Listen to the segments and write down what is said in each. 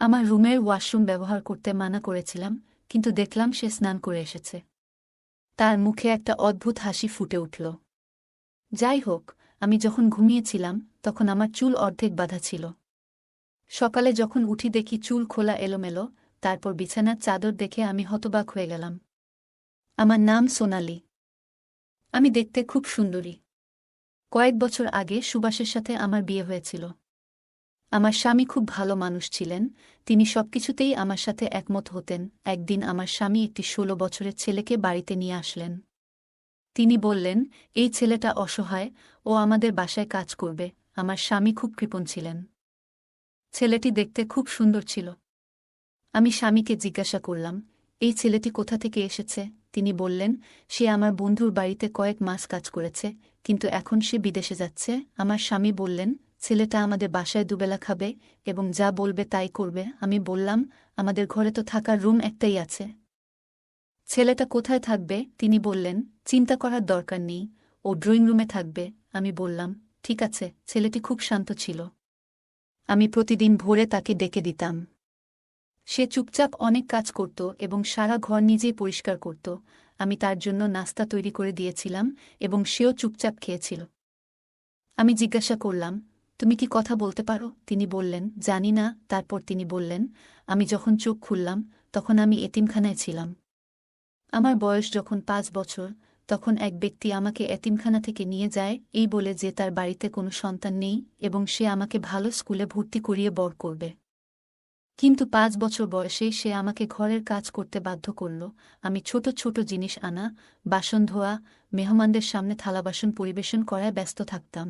আমার রুমের ওয়াশরুম ব্যবহার করতে মানা করেছিলাম, কিন্তু দেখলাম সে স্নান করে এসেছে। তার মুখে একটা অদ্ভুত হাসি ফুটে উঠল। যাই হোক, আমি যখন ঘুমিয়েছিলাম তখন আমার চুল অর্ধেক বাঁধা ছিল। সকালে যখন উঠি দেখি চুল খোলা এলোমেলো, তারপর বিছানার চাদর দেখে আমি হতবাক হয়ে গেলাম। আমার নাম সোনালি। আমি দেখতে খুব সুন্দরী। কয়েক বছর আগে সুভাষের সাথে আমার বিয়ে হয়েছিল। আমার স্বামী খুব ভালো মানুষ ছিলেন, তিনি সবকিছুতেই আমার সাথে একমত হতেন। একদিন আমার স্বামী একটি ১৬ বছরের ছেলেকে বাড়িতে নিয়ে আসলেন। তিনি বললেন, এই ছেলেটা অসহায়, ও আমাদের বাসায় কাজ করবে। আমার স্বামী খুব কৃপণ ছিলেন। ছেলেটি দেখতে খুব সুন্দর ছিল। আমি স্বামীকে জিজ্ঞাসা করলাম, এই ছেলেটি কোথা থেকে এসেছে? তিনি বললেন, সে আমার বন্ধুর বাড়িতে কয়েক মাস কাজ করেছে, কিন্তু এখন সে বিদেশে যাচ্ছে। আমার স্বামী বললেন, ছেলেটা আমাদের বাসায় দুবেলা খাবে এবং যা বলবে তাই করবে। আমি বললাম, আমাদের ঘরে তো থাকার রুম একটাই আছে। ছেলেটা কোথায় থাকবে? তিনি বললেন, চিন্তা করার দরকার নেই, ও ড্রয়িং রুমে থাকবে। আমি বললাম, ঠিক আছে। ছেলেটি খুব শান্ত ছিল। আমি প্রতিদিন ভোরে তাকে ডেকে দিতাম। সে চুপচাপ অনেক কাজ করত এবং সারা ঘর নিজেই পরিষ্কার করত। আমি তার জন্য নাস্তা তৈরি করে দিয়েছিলাম এবং সেও চুপচাপ খেয়েছিল। আমি জিজ্ঞাসা করলাম, তুমি কি কথা বলতে পারো? তিনি বললেন, জানি না। তারপর তিনি বললেন, আমি যখন চোখ খুললাম তখন আমি এতিমখানায় ছিলাম। আমার বয়স যখন ৫ বছর, তখন এক ব্যক্তি আমাকে এতিমখানা থেকে নিয়ে যায় এই বলে যে তার বাড়িতে কোনো সন্তান নেই এবং সে আমাকে ভালো স্কুলে ভর্তি করিয়ে বড় করবে। কিন্তু ৫ বছর বয়সেই সে আমাকে ঘরের কাজ করতে বাধ্য করল। আমি ছোট ছোট জিনিস আনা, বাসন ধোয়া, মেহমানদের সামনে থালাবাসন পরিবেশন করায় ব্যস্ত থাকতাম।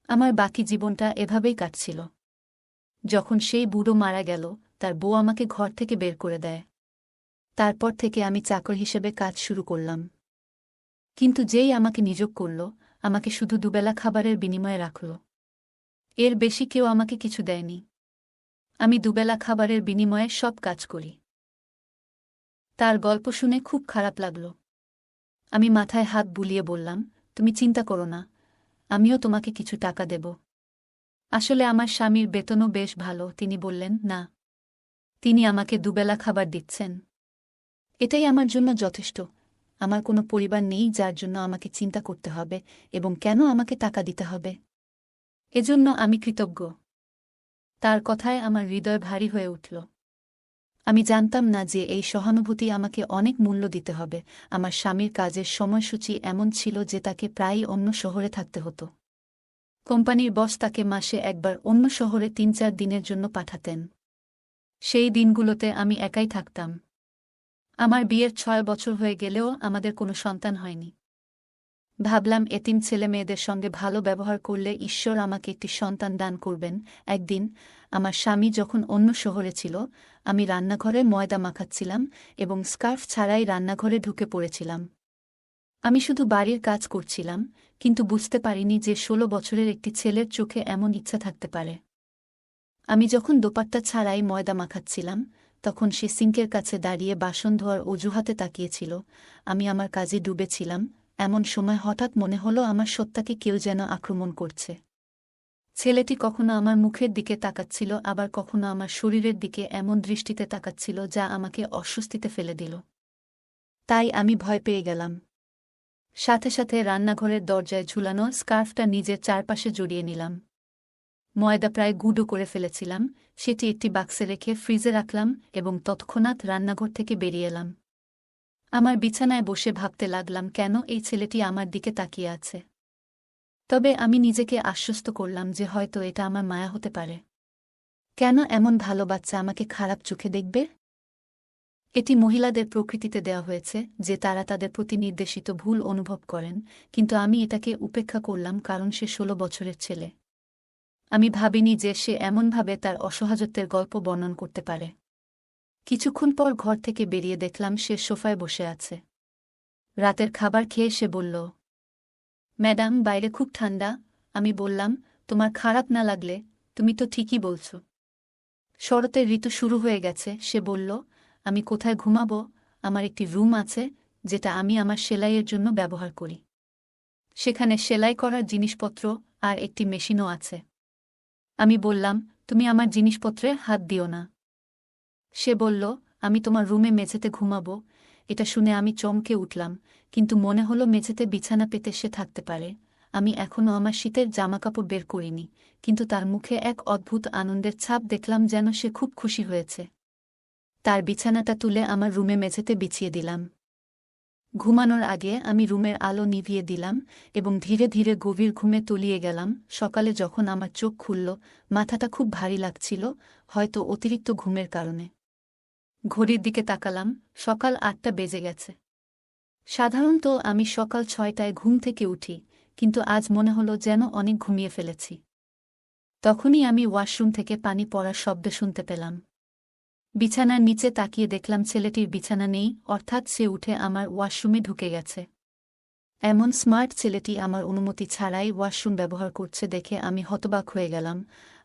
আমার বাকি জীবনটা এভাবেই কাটছিল। যখন সেই বুড়ো মারা গেল, তার বউ আমাকে ঘর থেকে বের করে দেয়। তারপর থেকে আমি চাকর হিসেবে কাজ শুরু করলাম। কিন্তু যেই আমাকে নিয়োগ করল, আমাকে শুধু দুবেলা খাবারের বিনিময়ে রাখল। এর বেশি কেউ আমাকে কিছু দেয়নি। আমি দুবেলা খাবারের বিনিময়ে সব কাজ করি। তার গল্প শুনে খুব খারাপ লাগল। আমি মাথায় হাত বুলিয়ে বললাম, তুমি চিন্তা করো না, আমিও তোমাকে কিছু টাকা দেব। আসলে আমার স্বামীর বেতনও বেশ ভালো। তিনি বললেন, না, তিনি আমাকে দুবেলা খাবার দিচ্ছেন। এটাই আমার জন্য যথেষ্ট। আমার কোনো পরিবার নেই যার জন্য আমাকে চিন্তা করতে হবে এবং কেন আমাকে টাকা দিতে হবে। এজন্য আমি কৃতজ্ঞ। তার কথায় আমার হৃদয় ভারী হয়ে উঠল। আমি জানতাম না যে এই সহানুভূতি আমাকে অনেক মূল্য দিতে হবে। আমার স্বামীর কাজের সময়সূচি এমন ছিল যে তাকে প্রায়ই অন্য শহরে থাকতে হতো। কোম্পানির বস তাকে মাসে একবার অন্য শহরে ৩-৪ দিনের জন্য পাঠাতেন। সেই দিনগুলোতে আমি একাই থাকতাম। আমার বিয়ের ৬ বছর হয়ে গেলেও আমাদের কোনো সন্তান হয়নি। ভাবলাম, এতিম ছেলে মেয়েদের সঙ্গে ভালো ব্যবহার করলে ঈশ্বর আমাকে একটি সন্তান দান করবেন। একদিন আমার স্বামী যখন অন্য শহরে ছিল, আমি রান্নাঘরে ময়দা মাখাচ্ছিলাম এবং স্কার্ফ ছাড়াই রান্নাঘরে ঢুকে পড়েছিলাম। আমি শুধু বাড়ির কাজ করছিলাম, কিন্তু বুঝতে পারিনি যে ১৬ বছরের একটি ছেলের চোখে এমন ইচ্ছা থাকতে পারে। আমি যখন দোপাট্টা ছাড়াই ময়দা মাখাচ্ছিলাম, তখন সে সিঙ্কের কাছে দাঁড়িয়ে বাসন ধোয়ার অজুহাতে তাকিয়েছিল। আমি আমার কাজে ডুবেছিলাম। এমন সময় হঠাৎ মনে হলো আমার সত্তাকে কেউ যেন আক্রমণ করছে। ছেলেটি কখনো আমার মুখের দিকে তাকাচ্ছিল, আবার কখনো আমার শরীরের দিকে এমন দৃষ্টিতে তাকাচ্ছিল যা আমাকে অস্বস্তিতে ফেলে দিল। তাই আমি ভয় পেয়ে গেলাম। সাথে সাথে রান্নাঘরের দরজায় ঝুলানো স্কার্ফটা নিজের চারপাশে জড়িয়ে নিলাম। ময়দা প্রায় গুঁড়ো করে ফেলেছিলাম, সেটি একটি বাক্সে রেখে ফ্রিজে রাখলাম এবং তৎক্ষণাৎ রান্নাঘর থেকে বেরিয়ে এলাম। আমার বিছানায় বসে ভাবতে লাগলাম, কেন এই ছেলেটি আমার দিকে তাকিয়ে আছে। তবে আমি নিজেকে আশ্বস্ত করলাম যে হয়তো এটা আমার মায়া হতে পারে। কেন এমন ভালো বাচ্চা আমাকে খারাপ চোখে দেখবে? এটি মহিলাদের প্রকৃতিতে দেওয়া হয়েছে যে তারা তাদের প্রতি নির্দেশিত ভুল অনুভব করেন, কিন্তু আমি এটাকে উপেক্ষা করলাম কারণ সে ১৬ বছরের ছেলে। আমি ভাবিনি যে সে এমনভাবে তার অসহায়ত্বের গল্প বর্ণন করতে পারে। কিছুক্ষণ পর ঘর থেকে বেরিয়ে দেখলাম সে সোফায় বসে আছে। রাতের খাবার খেয়ে সে বলল, ম্যাডাম, বাইরে খুব ঠান্ডা। আমি বললাম, তোমার খারাপ না লাগলে, তুমি তো ঠিকই বলছ। শরতের ঋতু শুরু হয়ে গেছে। সে বলল, আমি কোথায় ঘুমাবো? আমার একটি রুম আছে যেটা আমি আমার সেলাইয়ের জন্য ব্যবহার করি। সেখানে সেলাই করার জিনিসপত্র আর একটি মেশিনও আছে। আমি বললাম, তুমি আমার জিনিসপত্রে হাত দিও না। সে বলল, আমি তোমার রুমে মেঝেতে ঘুমাবো। এটা শুনে আমি চমকে উঠলাম, কিন্তু মনে হলো মেঝেতে বিছানা পেতে সে থাকতে পারে। আমি এখনও আমার শীতের জামাকাপড় বের করিনি, কিন্তু তার মুখে এক অদ্ভুত আনন্দের ছাপ দেখলাম, যেন সে খুব খুশি হয়েছে। তার বিছানাটা তুলে আমার রুমে মেঝেতে বিছিয়ে দিলাম। ঘুমানোর আগে আমি রুমের আলো নিভিয়ে দিলাম এবং ধীরে ধীরে গভীর ঘুমে তলিয়ে গেলাম। সকালে যখন আমার চোখ খুলল, মাথাটা খুব ভারী লাগছিল, হয়তো অতিরিক্ত ঘুমের কারণে। ঘড়ির দিকে তাকালাম, সকাল ৮টা বেজে গেছে। সাধারণত আমি সকাল ৬টায় ঘুম থেকে উঠি, কিন্তু আজ মনে হলো যেন অনেক ঘুমিয়ে ফেলেছি। তখনই আমি ওয়াশরুম থেকে পানি পড়ার শব্দ শুনতে পেলাম। বিছানার নিচে তাকিয়ে দেখলাম ছেলেটির বিছানা নেই, অর্থাৎ সে উঠে আমার ওয়াশরুমে ঢুকে গেছে। এমন স্মার্ট ছেলেটি আমার অনুমতি ছাড়াই ওয়াশরুম ব্যবহার করছে দেখে আমি হতবাক হয়ে গেলাম।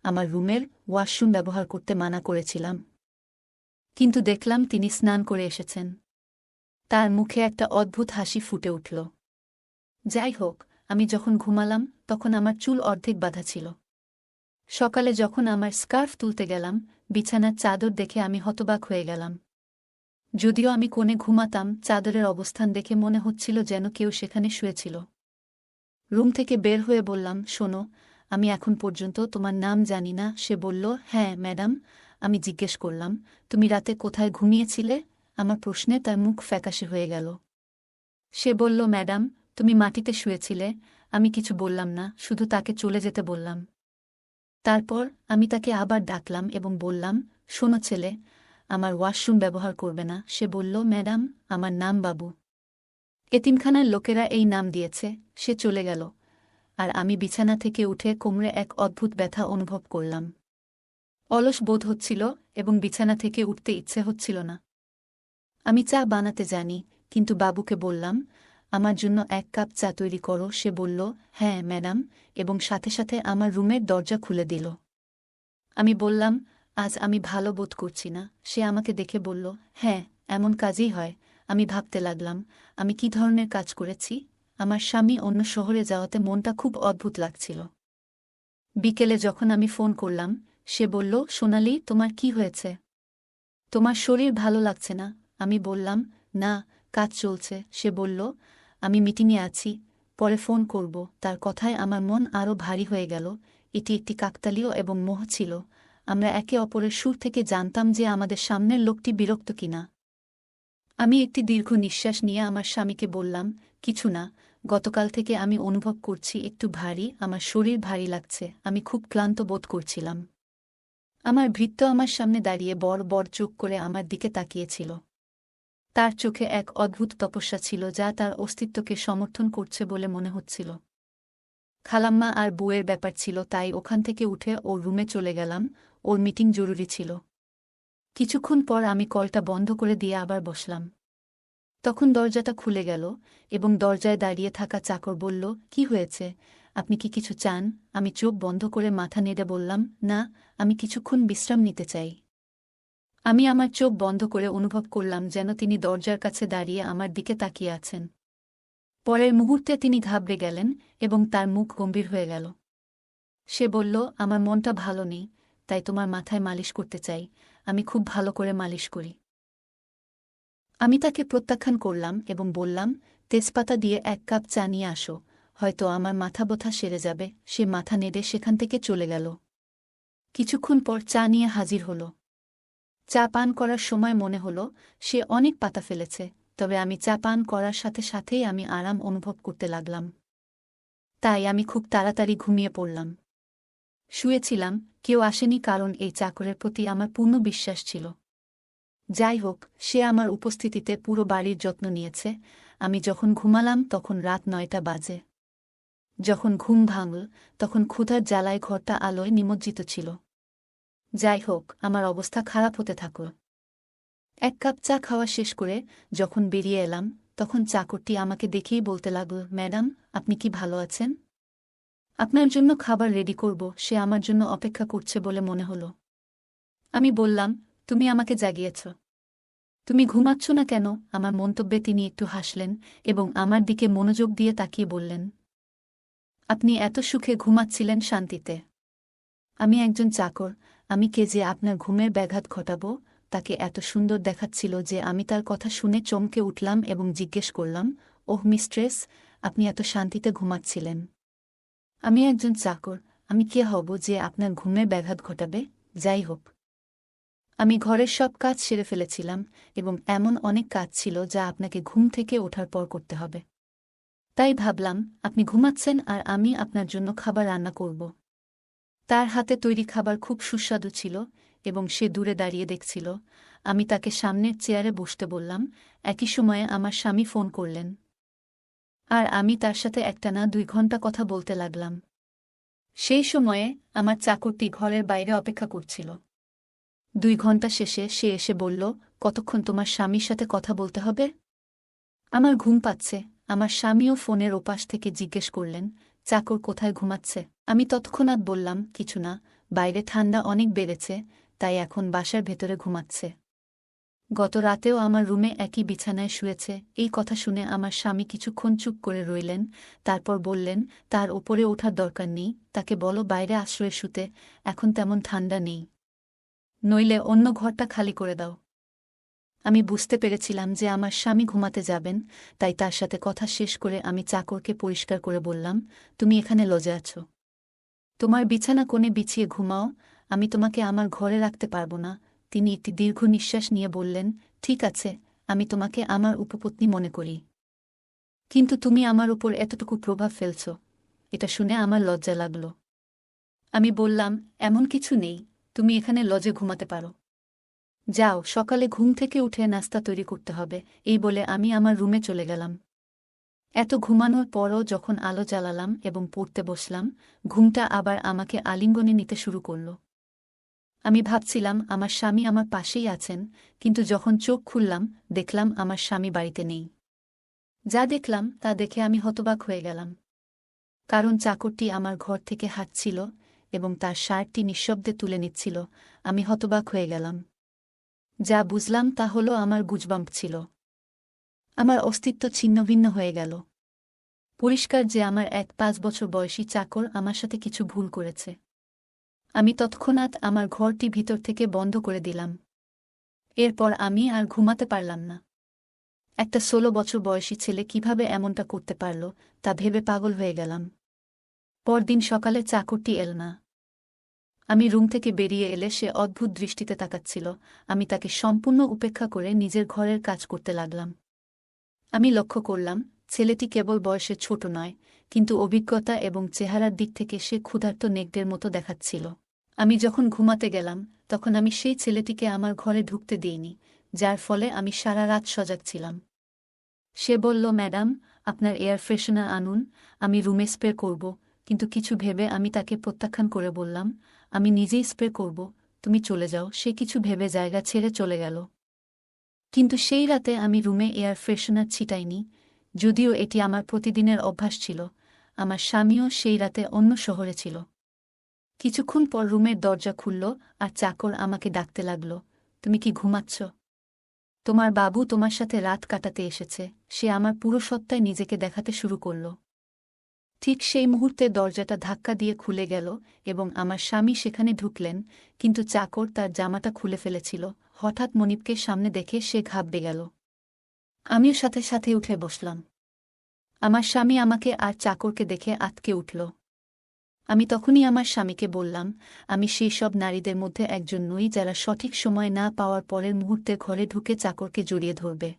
আমার রুমের ওয়াশরুম ব্যবহার করতে মানা করেছিলাম, কিন্তু দেখলাম তিনি স্নান করে এসেছেন। তার মুখে একটা অদ্ভুত হাসি ফুটে উঠল। যাই হোক, আমি যখন ঘুমালাম তখন আমার চুল অর্ধেক বাঁধা ছিল। সকালে যখন আমার স্কার্ফ তুলতে গেলাম, বিছানার চাদর দেখে আমি হতবাক হয়ে গেলাম। যদিও আমি কোণে ঘুমাতাম, চাদরের অবস্থান দেখে মনে হচ্ছিল যেন কেউ সেখানে শুয়েছিল। রুম থেকে বের হয়ে বললাম, শোনো, আমি এখন পর্যন্ত তোমার নাম জানি না। সে বলল, হ্যাঁ ম্যাডাম। আমি জিজ্ঞেস করলাম, তুমি রাতে কোথায় ঘুমিয়েছিলে? আমার প্রশ্নে তার মুখ ফ্যাকাশে হয়ে গেল। সে বলল, ম্যাডাম, তুমি মাটিতে শুয়েছিলে। আমি কিছু বললাম না, শুধু তাকে চলে যেতে বললাম। তারপর আমি তাকে আবার ডাকলাম এবং বললাম, শোনো ছেলে, আমার ওয়াশরুম ব্যবহার করবে না। সে বলল, ম্যাডাম, আমার নাম বাবু। এতিমখানার লোকেরা এই নাম দিয়েছে। সে চলে গেল, আর আমি বিছানা থেকে উঠে কোমরে এক অদ্ভুত ব্যথা অনুভব করলাম। অলস বোধ হচ্ছিল এবং বিছানা থেকে উঠতে ইচ্ছে হচ্ছিল না। আমি চা বানাতে জানি, কিন্তু বাবুকে বললাম, আমার জন্য ১ কাপ চা তৈরি করো। সে বলল, হ্যাঁ ম্যাডাম, এবং সাথে সাথে আমার রুমের দরজা খুলে দিল। আমি বললাম, আজ আমি ভালো বোধ করছি না। সে আমাকে দেখে বলল, হ্যাঁ, এমন কাজই হয়। আমি ভাবতে লাগলাম, আমি কি ধরনের কাজ করেছি। আমার স্বামী অন্য শহরে যাওয়াতে মনটা খুব অদ্ভুত লাগছিল। বিকেলে যখন আমি ফোন করলাম, সে বলল, সোনালি, তোমার কি হয়েছে? তোমার শরীর ভালো লাগছে না? আমি বললাম, না, কাজ চলছে। সে বলল, আমি মিটিংয়ে আছি, পরে ফোন করব। তার কথায় আমার মন আরও ভারী হয়ে গেল। এটি একটি কাকতালীয় এবং মোহ ছিল। আমরা একে অপরের সুর থেকে জানতাম যে আমাদের সামনের লোকটি বিরক্ত কিনা। আমি একটি দীর্ঘ নিঃশ্বাস নিয়ে আমার স্বামীকে বললাম, কিছু না, গতকাল থেকে আমি অনুভব করছি একটু ভারী, আমার শরীর ভারী লাগছে, আমি খুব ক্লান্ত বোধ করছিলাম। আমার ভৃত্য আমার সামনে দাঁড়িয়ে বড় বড় চোখ করে আমার দিকে তাকিয়েছিল। তার চোখে এক অদ্ভুত তপস্যা ছিল যা তার অস্তিত্বকে সমর্থন করছে বলে মনে হচ্ছিল। খালাম্মা আর বউয়ের ব্যাপার ছিল, তাই ওখান থেকে উঠে ওর রুমে চলে গেলাম। ওর মিটিং জরুরি ছিল। কিছুক্ষণ পর আমি কলটা বন্ধ করে দিয়ে আবার বসলাম। তখন দরজাটা খুলে গেল এবং দরজায় দাঁড়িয়ে থাকা চাকর বলল, কি হয়েছে? আপনি কি কিছু চান? আমি চোখ বন্ধ করে মাথা নেড়ে বললাম, না, আমি কিছুক্ষণ বিশ্রাম নিতে চাই। আমি আমার চোখ বন্ধ করে অনুভব করলাম যেন তিনি দরজার কাছে দাঁড়িয়ে আমার দিকে তাকিয়ে আছেন। পরের মুহূর্তে তিনি ঘাবড়ে গেলেন এবং তার মুখ গম্ভীর হয়ে গেল। সে বলল, আমার মনটা ভালো নেই, তাই তোমার মাথায় মালিশ করতে চাই। আমি খুব ভালো করে মালিশ করি। আমি তাকে প্রত্যাখ্যান করলাম এবং বললাম, তেজপাতা দিয়ে ১ কাপ চা নিয়ে আসো, হয়তো আমার মাথা ব্যথা সেরে যাবে। সে মাথা নেড়ে সেখান থেকে চলে গেল। কিছুক্ষণ পর চা নিয়ে হাজির হল। চা পান করার সময় মনে হলো সে অনেক পাতা ফেলেছে, তবে আমি চা পান করার সাথে সাথেই আমি আরাম অনুভব করতে লাগলাম। তাই আমি খুব তাড়াতাড়ি ঘুমিয়ে পড়লাম। শুয়েছিলাম, কেউ আসেনি, কারণ এই চাকরের প্রতি আমার পূর্ণ বিশ্বাস ছিল। যাই হোক, সে আমার উপস্থিতিতে পুরো বাড়ির যত্ন নিয়েছে। আমি যখন ঘুমালাম তখন রাত ৯টা বাজে। যখন ঘুম ভাঙল তখন ক্ষুধার জ্বালায় ঘরটা আলোয় নিমজ্জিত ছিল। যাই হোক, আমার অবস্থা খারাপ হতে থাকল। ১ কাপ চা খাওয়া শেষ করে যখন বেরিয়ে এলাম, তখন চাকরটি আমাকে দেখেই বলতে লাগল, ম্যাডাম, আপনি কি ভালো আছেন? আপনার জন্য খাবার রেডি করব, সে আমার জন্য অপেক্ষা করছে বলে মনে হলো। আমি বললাম, তুমি আমাকে জাগিয়েছ। তুমি ঘুমাচ্ছ না কেন? আমার মন্তব্যে তিনি একটু হাসলেন এবং আমার দিকে মনোযোগ দিয়ে তাকিয়ে বললেন, আপনি এত সুখে ঘুমাচ্ছিলেন শান্তিতে। আমি একজন চাকর, আমি কে যে আপনার ঘুমের ব্যাঘাত ঘটাব? তাকে এত সুন্দর দেখাচ্ছিল যে আমি তার কথা শুনে চমকে উঠলাম এবং জিজ্ঞেস করলাম, ওহ মিস্ট্রেস, আপনি এত শান্তিতে ঘুমাচ্ছিলেন? আমি একজন চাকর, আমি কে হব যে আপনার ঘুমের ব্যাঘাত ঘটাবে? যাই হোক, আমি ঘরের সব কাজ সেরে ফেলেছিলাম এবং এমন অনেক কাজ ছিল যা আপনাকে ঘুম থেকে ওঠার পর করতে হবে। তাই ভাবলাম, আপনি ঘুমাচ্ছেন আর আমি আপনার জন্য খাবার রান্না করব। তার হাতে তৈরি খাবার খুব সুস্বাদু ছিল এবং সে দূরে দাঁড়িয়ে দেখছিল। আমি তাকে সামনের চেয়ারে বসতে বললাম। একই সময়ে আমার স্বামী ফোন করলেন আর আমি তার সাথে একটানা 2 ঘন্টা কথা বলতে লাগলাম। সেই সময়ে আমার চাকরটি ঘরের বাইরে অপেক্ষা করছিল। 2 ঘন্টা শেষে সে এসে বলল, কতক্ষণ তোমার স্বামীর সাথে কথা বলতে হবে? আমার ঘুম পাচ্ছে। আমার স্বামীও ফোনের ওপাশ থেকে জিজ্ঞেস করলেন, চাকর কোথায় ঘুমাচ্ছে? আমি তৎক্ষণাৎ বললাম, কিছু না, বাইরে ঠান্ডা অনেক বেড়েছে, তাই এখন বাসার ভেতরে ঘুমাচ্ছে। গত রাতেও আমার রুমে একই বিছানায় শুয়েছে। এই কথা শুনে আমার স্বামী কিছুক্ষণ চুপ করে রইলেন, তারপর বললেন, তার ওপরে ওঠার দরকার নেই, তাকে বলো বাইরে আশ্রয়ে শুতে, এখন তেমন ঠান্ডা নেই। নইলে অন্য ঘরটা খালি করে দাও। আমি বুঝতে পেরেছিলাম যে আমার স্বামী ঘুমাতে যাবেন, তাই তার সাথে কথা শেষ করে আমি চাকরকে পরিষ্কার করে বললাম, তুমি এখানে লজে আছো। তোমার বিছানা কোণে বিছিয়ে ঘুমাও, আমি তোমাকে আমার ঘরে রাখতে পারব না। তিনি একটি দীর্ঘ নিঃশ্বাস নিয়ে বললেন, ঠিক আছে, আমি তোমাকে আমার উপপত্নী মনে করি, কিন্তু তুমি আমার উপর এতটুকু প্রভাব ফেলছ। এটা শুনে আমার লজ্জা লাগল। আমি বললাম, এমন কিছু নেই, তুমি এখানে লজে ঘুমাতে পারো। যাও, সকালে ঘুম থেকে উঠে নাস্তা তৈরি করতে হবে। এই বলে আমি আমার রুমে চলে গেলাম। এত ঘুমানোর পরও যখন আলো জ্বালালাম এবং পড়তে বসলাম, ঘুমটা আবার আমাকে আলিঙ্গনে নিতে শুরু করল। আমি ভাবছিলাম আমার স্বামী আমার পাশেই আছেন, কিন্তু যখন চোখ খুললাম দেখলাম আমার স্বামী বাড়িতে নেই। যা দেখলাম তা দেখে আমি হতবাক হয়ে গেলাম, কারণ চাকরটি আমার ঘর থেকে হাঁটছিল এবং তার শার্টটি নিঃশব্দে তুলে নিচ্ছিল। আমি হতবাক হয়ে গেলাম। যা বুঝলাম তা হলো আমার গুজবাম্প ছিল। আমার অস্তিত্ব ছিন্নভিন্ন হয়ে গেল। পরিষ্কার যে আমার 5 বছর বয়সী চাকর আমার সাথে কিছু ভুল করেছে। আমি তৎক্ষণাৎ আমার ঘরটি ভিতর থেকে বন্ধ করে দিলাম। এরপর আমি আর ঘুমাতে পারলাম না। একটা 16 বছর বয়সী ছেলে কিভাবে এমনটা করতে পারল তা ভেবে পাগল হয়ে গেলাম। পরদিন সকালে চাকরটি এল না। আমি রুম থেকে বেরিয়ে এলে সে অদ্ভুত দৃষ্টিতে তাকাচ্ছিল। আমি তাকে সম্পূর্ণ উপেক্ষা করে নিজের ঘরের কাজ করতে লাগলাম। আমি লক্ষ্য করলাম, ছেলেটি কেবল বয়সে ছোট নয়, কিন্তু অভিজ্ঞতা এবং চেহারার দিক থেকে সে ক্ষুধার্ত নেকড়ের মতো দেখাচ্ছিল। আমি যখন ঘুমাতে গেলাম তখন আমি সেই ছেলেটিকে আমার ঘরে ঢুকতে দিইনি, যার ফলে আমি সারা রাত সজাগ ছিলাম। সে বলল, ম্যাডাম, আপনার এয়ার ফ্রেশনার আনুন, আমি রুমে স্প্রে করব। কিন্তু কিছু ভেবে আমি তাকে প্রত্যাখ্যান করে বললাম, আমি নিজেই স্প্রে করব, তুমি চলে যাও। সে কিছু ভেবে জায়গা ছেড়ে চলে গেল। কিন্তু সেই রাতে আমি রুমে এয়ার ফ্রেশনার ছিটাইনি, যদিও এটি আমার প্রতিদিনের অভ্যাস ছিল। আমার স্বামীও সেই রাতে অন্য শহরে ছিল। কিছুক্ষণ পর রুমের দরজা খুলল আর চাকর আমাকে ডাকতে লাগল, তুমি কি ঘুমাচ্ছ? তোমার বাবু তোমার সাথে রাত কাটাতে এসেছে। সে আমার পুরো সত্তায় নিজেকে দেখাতে শুরু করল। ঠিক সেই মুহূর্তে দরজাটা ধাক্কা দিয়ে খুলে গেল এবং আমার স্বামী সেখানে ঢুকলেন, কিন্তু চাকর তার জামাটা খুলে ফেলেছিল। হঠাৎ মনিবকে সামনে দেখে সে ঘাবড়ে গেল। আমিও সাথে সাথে উঠে বসলাম। আমার স্বামী আমাকে আর চাকরকে দেখে আঁতকে উঠল। আমি তখনই আমার স্বামীকে বললাম, আমি সেই সব নারীদের মধ্যে একজন নই যারা সঠিক সময় না পাওয়ার পরের মুহূর্তে ঘরে ঢুকে চাকরকে জড়িয়ে ধরবে।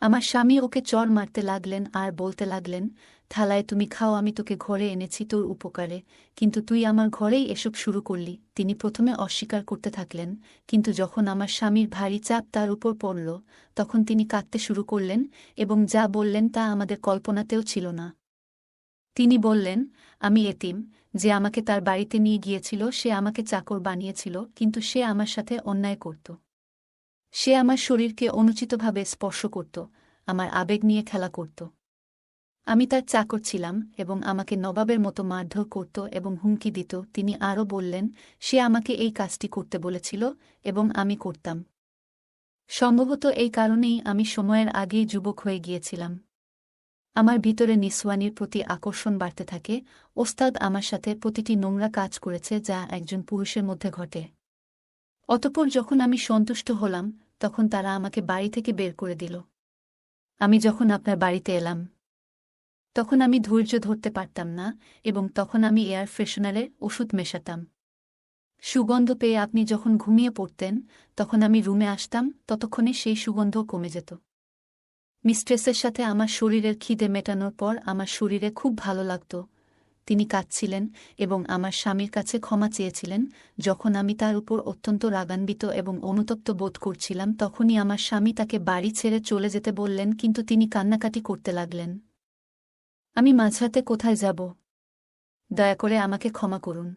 আমার স্বামী ওকে চড় মারতে লাগলেন আর বলতে লাগলেন, থালায় তুমি খাও, আমি তোকে ঘরে এনেছি তোর উপকারে, কিন্তু তুই আমার ঘরেই এসব শুরু করলি। তিনি প্রথমে অস্বীকার করতে থাকলেন, কিন্তু যখন আমার স্বামীর ভারী চাপ তার উপর পড়ল তখন তিনি কাঁদতে শুরু করলেন এবং যা বললেন তা আমাদের কল্পনাতেও ছিল না। তিনি বললেন, আমি এতিম, যে আমাকে তার বাড়িতে নিয়ে গিয়েছিল সে আমাকে চাকর বানিয়েছিল, কিন্তু সে আমার সাথে অন্যায় করত। সে আমার শরীরকে অনুচিতভাবে স্পর্শ করত, আমার আবেগ নিয়ে খেলা করত। আমি তার চাকর ছিলাম এবং আমাকে নবাবের মতো মারধর করত এবং হুমকি দিত। তিনি আরও বললেন, সে আমাকে এই কাজটি করতে বলেছিল এবং আমি করতাম। সম্ভবত এই কারণেই আমি সময়ের আগেই যুবক হয়ে গিয়েছিলাম। আমার ভিতরে নিসওয়ানির প্রতি আকর্ষণ বাড়তে থাকে। ওস্তাদ আমার সাথে প্রতিটি নোংরা কাজ করেছে যা একজন পুরুষের মধ্যে ঘটে। অতঃপর যখন আমি সন্তুষ্ট হলাম তখন তারা আমাকে বাড়ি থেকে বের করে দিল। আমি যখন আপনার বাড়িতে এলাম তখন আমি ধৈর্য ধরতে পারতাম না এবং তখন আমি এয়ার ফ্রেশনারের ওষুধ মেশাতাম। সুগন্ধ পেয়ে আপনি যখন ঘুমিয়ে পড়তেন তখন আমি রুমে আসতাম, ততক্ষণে সেই সুগন্ধ কমে যেত। মিস্ট্রেসের সাথে আমার শরীরের খিদে মেটানোর পর আমার শরীরে খুব ভালো লাগত। তিনি কাঁদছিলেন এবং আমার স্বামীর কাছে ক্ষমা চেয়েছিলেন। যখন আমি তার উপর অত্যন্ত রাগান্বিত এবং অনুতপ্ত বোধ করছিলাম তখনই আমার স্বামী তাকে বাড়ি ছেড়ে চলে যেতে বললেন, কিন্তু তিনি কান্নাকাটি করতে লাগলেন। আমি মাঝরাতে কোথায় যাব? দয়া করে আমাকে ক্ষমা করুন।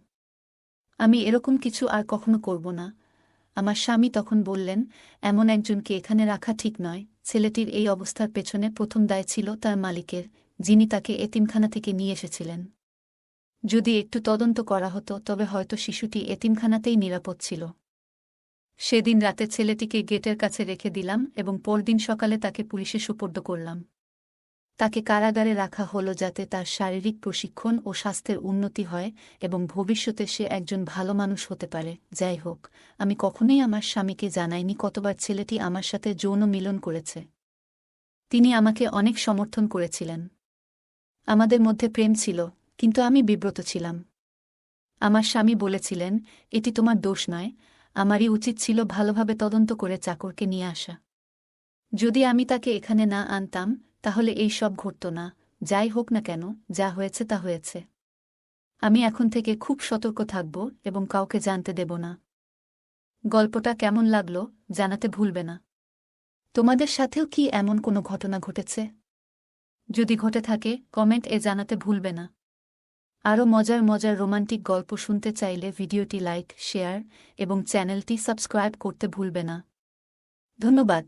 আমি এরকম কিছু আর কখনো করব না। আমার স্বামী তখন বললেন, এমন একজনকে এখানে রাখা ঠিক নয়। ছেলেটির এই অবস্থার পেছনে প্রথম দায় ছিল তার মালিকের, যিনি তাকে এতিমখানা থেকে নিয়ে এসেছিলেন। যদি একটু তদন্ত করা হতো তবে হয়তো শিশুটি এতিমখানাতেই নিরাপদ ছিল। সেদিন রাতে ছেলেটিকে গেটের কাছে রেখে দিলাম এবং পরদিন সকালে তাকে পুলিশে সুপর্দ করলাম। তাকে কারাগারে রাখা হলো যাতে তার শারীরিক প্রশিক্ষণ ও স্বাস্থ্যের উন্নতি হয় এবং ভবিষ্যতে সে একজন ভালো মানুষ হতে পারে। যাই হোক, আমি কখনোই আমার স্বামীকে জানাইনি কতবার ছেলেটি আমার সাথে যৌন মিলন করেছে। তিনি আমাকে অনেক সমর্থন করেছিলেন। আমাদের মধ্যে প্রেম ছিল, কিন্তু আমি বিব্রত ছিলাম। আমার স্বামী বলেছিলেন, এটি তোমার দোষ নয়, আমারই উচিত ছিল ভালোভাবে তদন্ত করে চাকরকে নিয়ে আসা। যদি আমি তাকে এখানে না আনতাম তাহলে এই সব ঘটত না। যাই হোক না কেন, যা হয়েছে তা হয়েছে। আমি এখন থেকে খুব সতর্ক থাকব এবং কাউকে জানতে দেব না। গল্পটা কেমন লাগলো জানাতে ভুলবে না। তোমাদের সাথেও কি এমন কোনো ঘটনা ঘটেছে? যদি ঘটে থাকে কমেন্ট জানাতে ভুলবে না। আরও মজার মজার রোমান্টিক গল্প শুনতে চাইলে ভিডিওটি লাইক, শেয়ার এবং চ্যানেলটি সাবস্ক্রাইব করতে ভুলবে না। ধন্যবাদ।